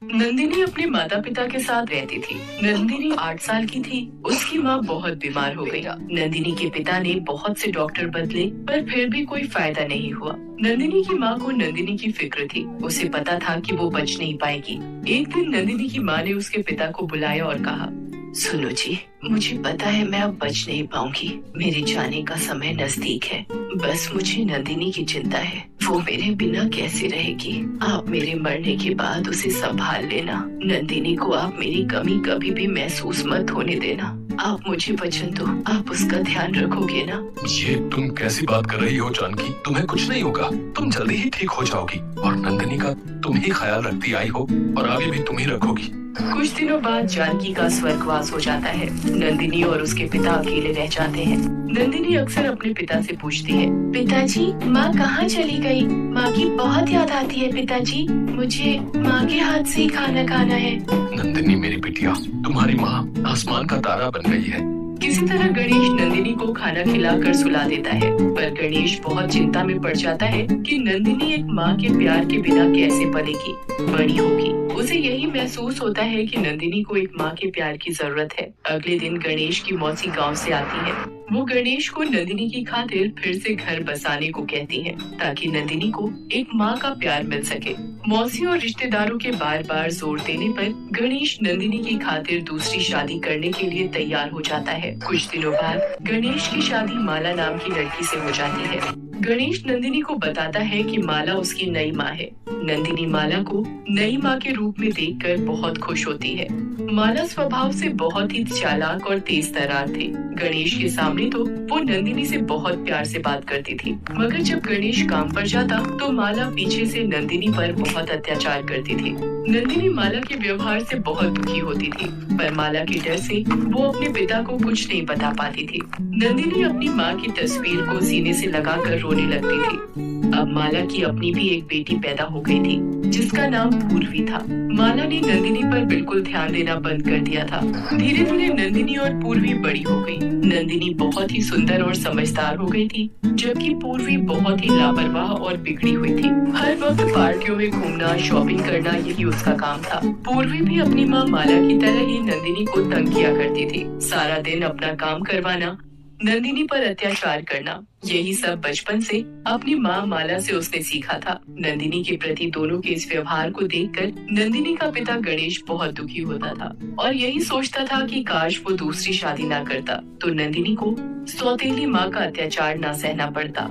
नंदिनी अपने माता पिता के साथ रहती थी। नंदिनी 8 साल की थी। उसकी माँ बहुत बीमार हो गई। नंदिनी के पिता ने बहुत से डॉक्टर बदले पर फिर भी कोई फायदा नहीं हुआ। नंदिनी की माँ को नंदिनी की फिक्र थी। उसे पता था कि वो बच नहीं पाएगी। एक दिन नंदिनी की माँ ने उसके पिता को बुलाया और कहा, सुनो जी, मुझे पता है मैं अब बच नहीं पाऊंगी। मेरे जाने का समय नजदीक है। बस मुझे नंदिनी की चिंता है। वो मेरे बिना कैसे रहेगी। आप मेरे मरने के बाद उसे संभाल लेना। नंदिनी को आप मेरी कमी कभी भी महसूस मत होने देना। आप मुझे वचन दो, आप उसका ध्यान रखोगे ना। ये तुम कैसी बात कर रही हो जानकी? तुम्हें कुछ नहीं होगा। तुम जल्दी ही ठीक हो जाओगी और नंदिनी का तुम ही ख्याल रखती आई हो और आगे भी तुम ही रखोगी। कुछ दिनों बाद जानकी का स्वर्गवास हो जाता है। नंदिनी और उसके पिता अकेले रह जाते हैं। नंदिनी अक्सर अपने पिता से पूछती है, पिताजी माँ कहाँ चली गई? माँ की बहुत याद आती है पिताजी। मुझे माँ के हाथ से ही खाना खाना है। नंदिनी मेरी बिटिया, तुम्हारी माँ आसमान का तारा बन गई है। किसी तरह गणेश नंदिनी को खाना खिलाकर सुला देता है, पर गणेश बहुत चिंता में पड़ जाता है कि नंदिनी एक माँ के प्यार के बिना कैसे पलेगी, बड़ी होगी। उसे यही महसूस होता है कि नंदिनी को एक माँ के प्यार की जरूरत है। अगले दिन गणेश की मौसी गांव से आती है। वो गणेश को नंदिनी की खातिर फिर से घर बसाने को कहती है, ताकि नंदिनी को एक माँ का प्यार मिल सके। मौसी और रिश्तेदारों के बार बार जोर देने पर गणेश नंदिनी की खातिर दूसरी शादी करने के लिए तैयार हो जाता है। कुछ दिनों बाद गणेश की शादी माला नाम की लड़की से हो जाती है। गणेश नंदिनी को बताता है कि माला उसकी नई माँ है। नंदिनी माला को नई माँ के रूप में देखकर बहुत खुश होती है। माला स्वभाव से बहुत ही चालाक और तेज तर्रार थी। गणेश के सामने तो वो नंदिनी से बहुत प्यार से बात करती थी, मगर जब गणेश काम पर जाता तो माला पीछे से नंदिनी पर बहुत अत्याचार करती थी। नंदिनी माला के व्यवहार से बहुत दुखी होती थी, पर माला के डर से वो अपने पिता को कुछ नहीं बता पाती थी। नंदिनी अपनी माँ की तस्वीर को सीने से लगाकर रोने लगती थी। अब माला की अपनी भी एक बेटी पैदा हो गई थी, जिसका नाम पूर्वी था। माला ने नंदिनी पर बिल्कुल ध्यान देना बंद कर दिया था। धीरे धीरे नंदिनी और पूर्वी बड़ी हो गई। नंदिनी बहुत ही सुंदर और समझदार हो गई थी, जबकि पूर्वी बहुत ही लापरवाह और बिगड़ी हुई थी। हर वक्त पार्टियों में घूमना, शॉपिंग करना, यही उसका काम था। पूर्वी भी अपनी माँ माला की तरह ही नंदिनी को तंग किया करती थी। सारा दिन अपना काम करवाना, नंदिनी पर अत्याचार करना, यही सब बचपन से अपनी माँ माला से उसने सीखा था। नंदिनी के प्रति दोनों के इस व्यवहार को देखकर नंदिनी का पिता गणेश बहुत दुखी होता था और यही सोचता था कि काश वो दूसरी शादी ना करता तो नंदिनी को सौतेली माँ का अत्याचार ना सहना पड़ता।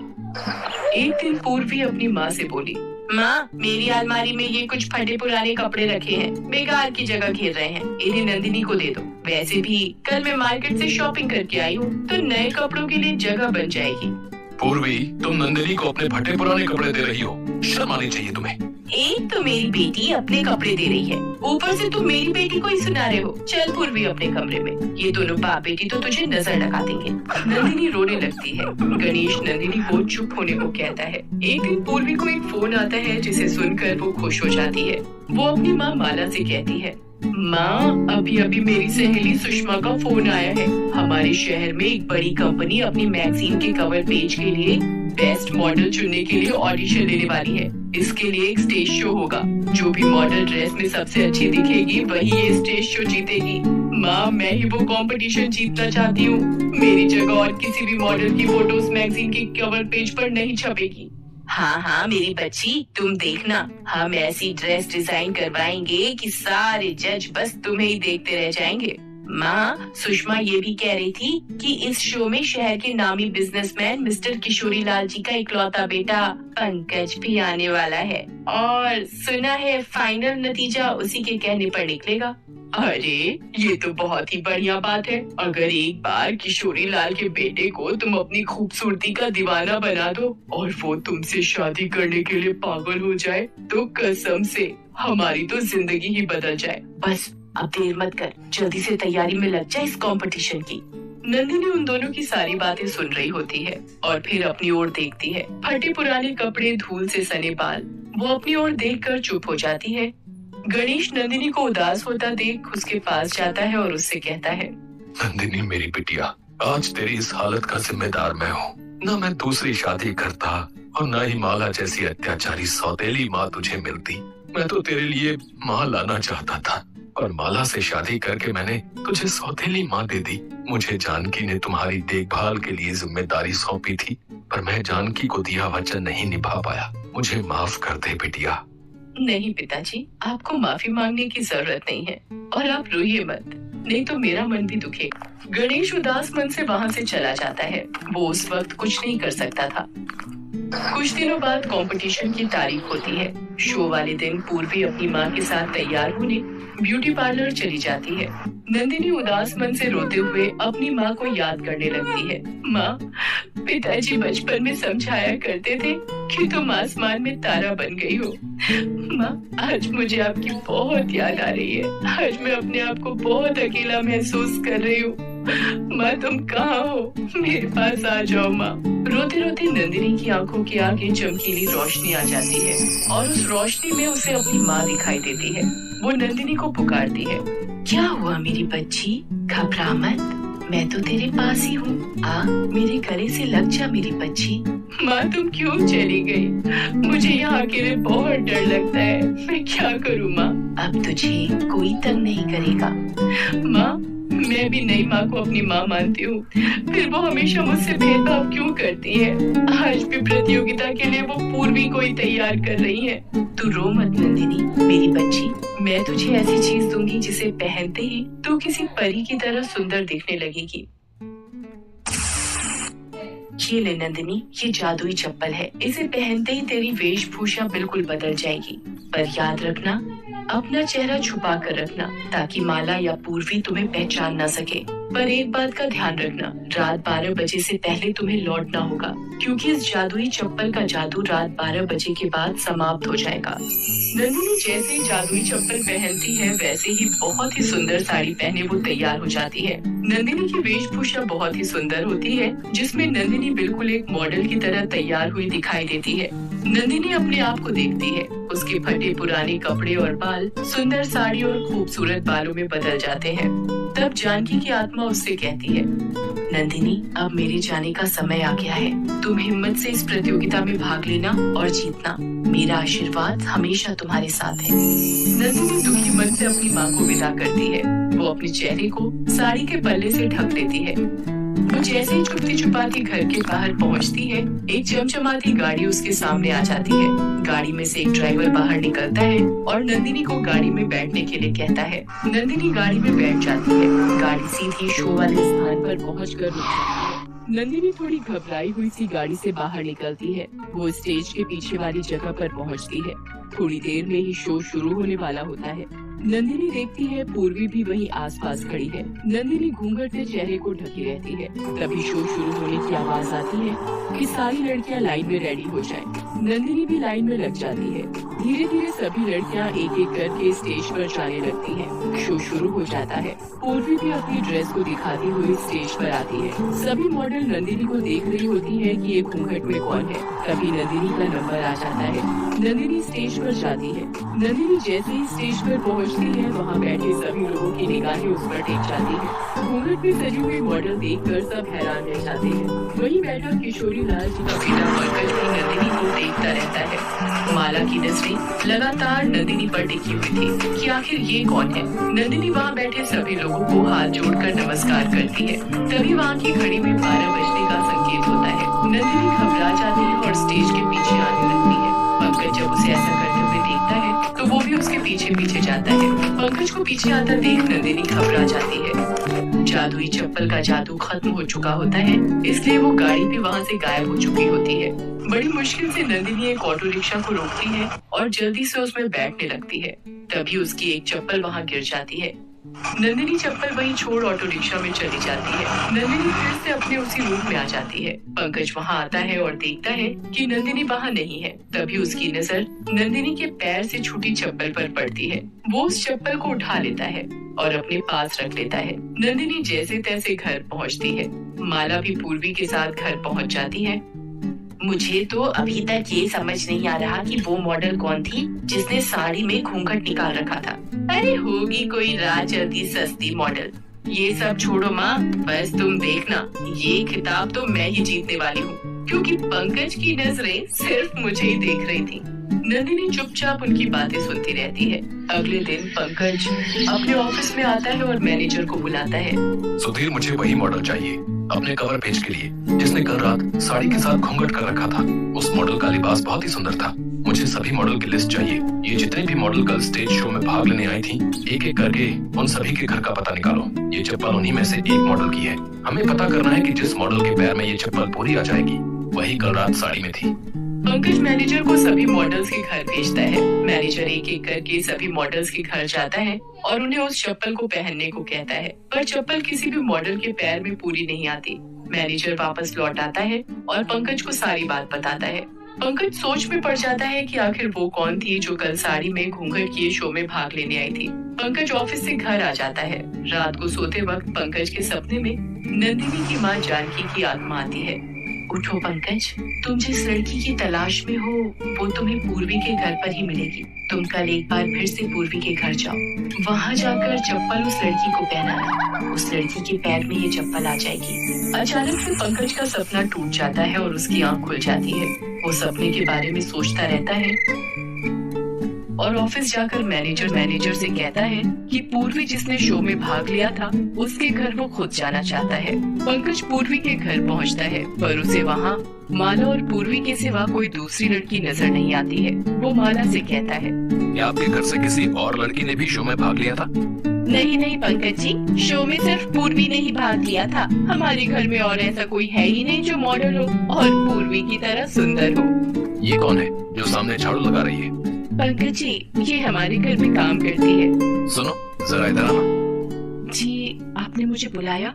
एक दिन पूर्वी अपनी माँ से बोली, माँ, मेरी अलमारी में ये कुछ फटे पुराने कपड़े रखे हैं, बेकार की जगह घेर रहे हैं, इन्हें नंदिनी को दे दो। वैसे भी कल मैं मार्केट से शॉपिंग करके आई हूँ, तो नए कपड़ों के लिए जगह बन जाएगी। पूर्वी, तुम नंदिनी को अपने फटे पुराने कपड़े दे रही हो, शर्म आनी चाहिए तुम्हें। एक तो मेरी बेटी अपने कपड़े दे रही है, ऊपर से तुम मेरी बेटी को ही सुना रहे हो। चल पूर्वी अपने कमरे में, ये दोनों बाप बेटी तो तुझे नजर लगा देंगे। नंदिनी रोने लगती है। गणेश नंदिनी को चुप होने को कहता है। एक दिन पूर्वी को एक फोन आता है, जिसे सुनकर वो खुश हो जाती है। वो अपनी माँ माला से कहती है, माँ, अभी अभी मेरी सहेली सुषमा का फोन आया है। हमारे शहर में एक बड़ी कंपनी अपनी मैगजीन के कवर पेज के लिए बेस्ट मॉडल चुनने के लिए ऑडिशन लेने वाली है। इसके लिए एक स्टेज शो होगा। जो भी मॉडल ड्रेस में सबसे अच्छी दिखेगी वही ये स्टेज शो जीतेगी। माँ, मैं ही वो कंपटीशन जीतना चाहती हूँ। मेरी जगह और किसी भी मॉडल की फोटोज मैगजीन के कवर पेज पर नहीं छपेगी। हाँ हाँ मेरी बच्ची, तुम देखना, हम ऐसी ड्रेस डिजाइन करवाएंगे कि सारे जज बस तुम्हें ही देखते रह जाएंगे। माँ, सुषमा ये भी कह रही थी कि इस शो में शहर के नामी बिजनेसमैन मिस्टर किशोरी लाल जी का इकलौता बेटा पंकज भी आने वाला है और सुना है फाइनल नतीजा उसी के कहने पर निकलेगा। अरे, ये तो बहुत ही बढ़िया बात है। अगर एक बार किशोरी लाल के बेटे को तुम अपनी खूबसूरती का दीवाना बना दो और वो तुमसे शादी करने के लिए पागल हो जाए तो कसम से हमारी तो जिंदगी ही बदल जाए। बस अब देर मत कर, जल्दी से तैयारी में लग जा इस कंपटीशन की। नंदिनी उन दोनों की सारी बातें सुन रही होती है और फिर अपनी ओर देखती है। फटे पुराने कपड़े, धूल से सने बाल, वो अपनी ओर देखकर चुप हो जाती है। गणेश नंदिनी को उदास होता देख उसके पास जाता है और उससे कहता है, नंदिनी मेरी बिटिया, आज तेरी इस हालत का जिम्मेदार मैं हूँ। न मैं दूसरी शादी करता और न ही माला जैसी अत्याचारी सौतेली माँ तुझे मिलती। मैं तो तेरे लिए माँ लाना चाहता था, और माला से शादी करके मैंने तुझे सौतेली माँ दे दी। मुझे जानकी ने तुम्हारी देखभाल के लिए जिम्मेदारी सौंपी थी, पर मैं जानकी को दिया वचन नहीं निभा पाया। मुझे माफ कर दे बिटिया। नहीं पिताजी, आपको माफी मांगने की जरूरत नहीं है, और आप रोइए मत, नहीं तो मेरा मन भी दुखेगा। गणेश उदास मन से वहाँ से चला जाता है। वो उस वक्त कुछ नहीं कर सकता था। कुछ दिनों बाद कंपटीशन की तारीख होती है। शो वाले दिन पूर्वी अपनी माँ के साथ तैयार होने ब्यूटी पार्लर चली जाती है। नंदिनी उदास मन से रोते हुए अपनी माँ को याद करने लगती है। माँ, पिताजी बचपन में समझाया करते थे कि तुम आसमान में तारा बन गई हो। माँ, आज मुझे आपकी बहुत याद आ रही है। आज मैं अपने आप को बहुत अकेला महसूस कर रही हूँ। माँ, तुम कहाँ हो? मेरे पास आ जाओ माँ। रोते रोते नंदिनी की आंखों के आगे चमकीली रोशनी आ जाती है, और उस रोशनी में उसे अपनी माँ दिखाई देती है। वो नंदिनी को पुकारती है। क्या हुआ मेरी बच्ची? घबरा मत, मैं तो तेरे पास ही हूँ। आ, मेरे गले से लग जा मेरी बच्ची। माँ, तुम क्यों चली गई? मुझे यहाँ अकेले बहुत डर लगता है। मैं क्या करूँ माँ? अब तुझे कोई तंग नहीं करेगा। माँ, मैं भी नई माँ को अपनी माँ मानती हूँ, फिर वो हमेशा मुझसे भेदभाव क्यों करती है? आज भी प्रतियोगिता के लिए वो पूर्वी को ही तैयार कर रही है। तू रो मत नंदिनी, मेरी बच्ची। मैं तुझे ऐसी चीज दूंगी जिसे पहनते ही तू किसी परी की तरह सुंदर दिखने लगेगी। ये ले नंदिनी, ये जादुई चप्पल है। इसे पहनते ही तेरी वेशभूषा बिल्कुल बदल जाएगी। पर याद रखना, अपना चेहरा छुपा कर रखना, ताकि माला या पूर्वी तुम्हें पहचान न सके। पर एक बात का ध्यान रखना, रात 12 बजे से पहले तुम्हें लौटना होगा, क्योंकि इस जादुई चप्पल का जादू रात 12 बजे के बाद समाप्त हो जाएगा। नंदिनी जैसे ही जादुई चप्पल पहनती है, वैसे ही बहुत ही सुंदर साड़ी पहने वो तैयार हो जाती है। नंदिनी की वेशभूषा बहुत ही सुंदर होती है, जिसमें नंदिनी बिल्कुल एक मॉडल की तरह तैयार हुई दिखाई देती है। नंदिनी अपने आप को देखती है। उसके फटे पुराने कपड़े और बाल सुंदर साड़ी और खूबसूरत बालों में बदल जाते हैं। तब जानकी की आत्मा उससे कहती है, नंदिनी, अब मेरे जाने का समय आ गया है। तुम हिम्मत से इस प्रतियोगिता में भाग लेना और जीतना। मेरा आशीर्वाद हमेशा तुम्हारे साथ है। नंदिनी दुखी मन से अपनी माँ को विदा करती है। वो अपने चेहरे को साड़ी के पल्ले से ढक लेती है। वो जैसे ही छुपती छुपाती घर के बाहर पहुंचती है, एक चमचमाती गाड़ी उसके सामने आ जाती है। गाड़ी में से एक ड्राइवर बाहर निकलता है और नंदिनी को गाड़ी में बैठने के लिए कहता है। नंदिनी गाड़ी में बैठ जाती है। गाड़ी सीधी शो वाले स्थान पर पहुंचकर रुक जाती है। नंदिनी थोड़ी घबराई हुई सी गाड़ी से बाहर निकलती है। वो स्टेज के पीछे वाली जगह पर पहुंचती है। थोड़ी देर में ही शो शुरू होने वाला होता है। नंदिनी देखती है पूर्वी भी वहीं आसपास खड़ी है। नंदिनी घूंघट से चेहरे को ढकी रहती है। तभी शो शुरू होने की आवाज आती है कि सारी लड़कियां लाइन में रेडी हो जाएं। नंदिनी भी लाइन में लग जाती है। धीरे धीरे सभी लड़कियां एक एक करके स्टेज पर जाने लगती हैं। शो शुरू हो जाता है। पूर्वी भी अपनी ड्रेस को दिखाती हुई स्टेज पर आती है। सभी मॉडल नंदिनी को देख रही होती है कि ये घूंघट में कौन है। तभी नंदिनी का नंबर आ जाता है। नंदिनी स्टेज पर जाती है। नंदिनी जैसे ही स्टेज पर पहुंचती है, वहां बैठे सभी लोगों की निगाहें उस पर टेक जाती है। घूंघट में सजी हुई मॉडल देखकर सब हैरान रह जाते हैं। वहीं बैठा किशोरी लाल जी का बेटा पंकज भी नंदिनी को देखता रहता है। माला की नजरें लगातार नंदिनी पर टिकी हुई थी कि आखिर ये कौन है। नंदिनी वहाँ बैठे सभी लोगों को हाथ जोड़कर नमस्कार करती है। तभी वहाँ की घड़ी में 12 बजने का संकेत होता है। नंदिनी घबरा जाती है और स्टेज के पीछे आने लगती है। पंकज जब उसे ऐसा करते हुए देखता है, तो वो भी उसके पीछे पीछे जाता है। पंकज को पीछे आता देख नंदिनी घबरा जाती है। जादुई चप्पल का जादू खत्म हो चुका होता है, इसलिए वो गाड़ी भी वहाँ से गायब हो चुकी होती है। बड़ी मुश्किल से नंदिनी एक ऑटो रिक्शा को रोकती है और जल्दी से उसमें बैठने लगती है। तभी उसकी एक चप्पल वहाँ गिर जाती है। नंदिनी चप्पल वहीं छोड़ ऑटो रिक्शा में चली जाती है। नंदिनी फिर से अपने उसी रूम में आ जाती है। पंकज वहाँ आता है और देखता है कि नंदिनी वहाँ नहीं है। तभी उसकी नजर नंदिनी के पैर से छूटी चप्पल पर पड़ती है। वो उस चप्पल को उठा लेता है और अपने पास रख लेता है। नंदिनी जैसे तैसे घर पहुँचती है। माला भी पूर्वी के साथ घर पहुँच जाती है। मुझे तो अभी तक ये समझ नहीं आ रहा कि वो मॉडल कौन थी जिसने साड़ी में घूंघट निकाल रखा था। अरे होगी कोई राह चलती सस्ती मॉडल। ये सब छोड़ो माँ, बस तुम देखना, ये खिताब तो मैं ही जीतने वाली हूँ, क्योंकि पंकज की नजरें सिर्फ मुझे ही देख रही थी। नंदिनी चुपचाप उनकी बातें सुनती रहती है। अगले दिन पंकज अपने ऑफिस में आता है और मैनेजर को बुलाता है। सुधीर, मुझे वही मॉडल चाहिए अपने कवर पेज के लिए जिसने कल रात साड़ी के साथ घूंघट कर रखा था। उस मॉडल का लिबास बहुत ही सुंदर था। मुझे सभी मॉडल की लिस्ट चाहिए। ये जितने भी मॉडल कल स्टेज शो में भाग लेने आई थी, एक एक करके उन सभी के घर का पता निकालो। ये चप्पल उन्हीं में से एक मॉडल की है। हमें पता करना है कि जिस मॉडल के पैर में ये चप्पल पूरी आ जाएगी वही कल रात साड़ी में थी। पंकज मैनेजर को सभी मॉडल्स के घर भेजता है। मैनेजर एक एक करके सभी मॉडल्स के घर जाता है और उन्हें उस चप्पल को पहनने को कहता है, पर चप्पल किसी भी मॉडल के पैर में पूरी नहीं आती। मैनेजर वापस लौट आता है और पंकज को सारी बात बताता है। पंकज सोच में पड़ जाता है कि आखिर वो कौन थी जो कल साड़ी में घूंघट किए शो में भाग लेने आई थी। पंकज ऑफिस से घर आ जाता है। रात को सोते वक्त पंकज के सपने में नंदिनी की माँ जानकी की आत्मा आती है। उठो पंकज, तुम जिस लड़की की तलाश में हो वो तुम्हें पूर्वी के घर पर ही मिलेगी। तुम कल एक बार फिर से पूर्वी के घर जाओ। वहाँ जाकर चप्पल उस लड़की को पहनाना। उस लड़की के पैर में ये चप्पल आ जाएगी। अचानक से पंकज का सपना टूट जाता है और उसकी आंख खुल जाती है। वो सपने के बारे में सोचता रहता है और ऑफिस जाकर मैनेजर से कहता है कि पूर्वी जिसने शो में भाग लिया था उसके घर वो खुद जाना चाहता है। पंकज पूर्वी के घर पहुंचता है पर उसे वहां माला और पूर्वी के सिवा कोई दूसरी लड़की नजर नहीं आती है। वो माला से कहता है, क्या आपके घर से किसी और लड़की ने भी शो में भाग लिया था? नहीं पंकज जी, शो में सिर्फ पूर्वी ने ही भाग लिया था। हमारे घर में और ऐसा कोई है ही नहीं जो मॉडल हो और पूर्वी की तरह सुंदर हो। ये कौन है जो सामने झाड़ू लगा रही है? पंकज जी, ये हमारे घर में काम करती है। सुनो, जरा इधर आना। जी, आपने मुझे बुलाया?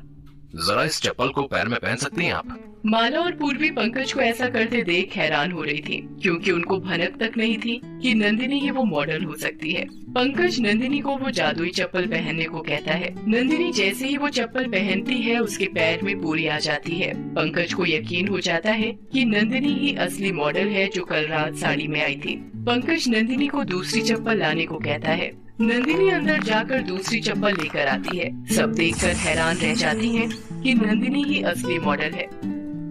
जरा इस चप्पल को पैर में पहन सकती हैं आप? माला और पूर्वी पंकज को ऐसा करते देख हैरान हो रही थी, क्योंकि उनको भनक तक नहीं थी कि नंदिनी ही वो मॉडल हो सकती है। पंकज नंदिनी को वो जादुई चप्पल पहनने को कहता है। नंदिनी जैसे ही वो चप्पल पहनती है उसके पैर में पूरी आ जाती है। पंकज को यकीन हो जाता है कि नंदिनी ही असली मॉडल है जो कल रात साड़ी में आई थी। पंकज नंदिनी को दूसरी चप्पल लाने को कहता है। नंदिनी अंदर जाकर दूसरी चप्पल लेकर आती है। सब देखकर हैरान रह जाती हैं कि नंदिनी ही असली मॉडल है।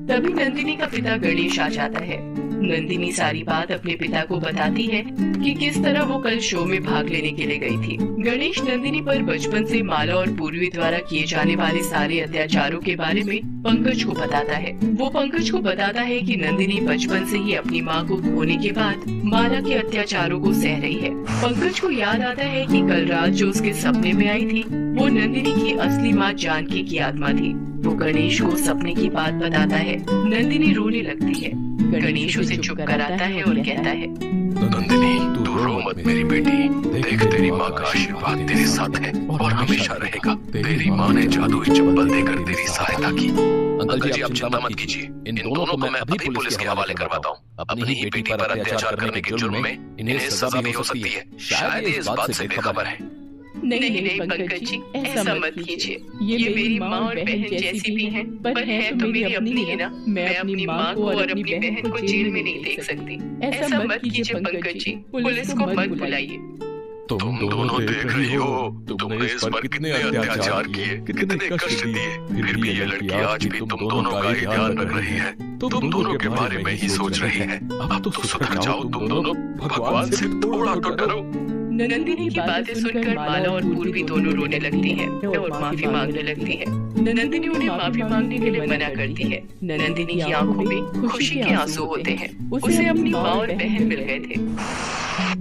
तभी नंदिनी का पिता गणेश आ जाता है। नंदिनी सारी बात अपने पिता को बताती है कि किस तरह वो कल शो में भाग लेने के लिए गई थी। गणेश नंदिनी पर बचपन से माला और पूर्वी द्वारा किए जाने वाले सारे अत्याचारों के बारे में पंकज को बताता है। वो पंकज को बताता है कि नंदिनी बचपन से ही अपनी माँ को खोने के बाद माला के अत्याचारों को सह रही है। पंकज को याद आता है कि कल रात जो उसके सपने में आई थी वो नंदिनी की असली माँ जानकी की आत्मा थी। वो गणेश को सपने की बात बताता है। नंदिनी रोने लगती है। गणेश उसे चुप कराता है और कहता है, नंदिनी, तू रो मत मेरी बेटी। देख, तेरी माँ का आशीर्वाद तेरे साथ है और हमेशा रहेगा। तेरी माँ ने जादुई चप्पल देकर तेरी सहायता की। अंकल जी, आप चिंता मत कीजिए। इन दोनों को मैं अभी पुलिस के हवाले करवाता हूँ। अपनी ही बेटी पर अत्याचार करने के जुर्म में इन्हें सजा भी हो सकती है। शायद इस बात से बेखबर है। नहीं पंकज जी, ऐसा मत कीजिए। ये मेरी माँ और बहन जैसी भी हैं, पर है तो मेरी अपनी ही ना। मैं अपनी माँ को और अपनी बहन को जेल में नहीं देख सकती। ऐसा मत कीजिए पंकज जी, पुलिस को मत बुलाइए। तुम दोनों देख रही हो, तुमने इस पर कितने अत्याचार किए, कितने कष्ट दिए, फिर भी ये लड़की आज भी तुम दोनों का ही ध्यान रख रही है। तुम दोनों के बारे में ही सोच रही है। अब तो सुधर जाओ तुम दोनों, भगवान से थोड़ा तो डरो। नंदिनी की बातें सुनकर माला और पूर्वी दोनों रोने लगती हैं और माफी मांगने लगती हैं। नंदिनी उन्हें माफी मांगने के लिए मना करती है। नंदिनी की आंखों में खुशी के आंसू होते हैं। उसे अपनी माँ और बहन मिल गए थे।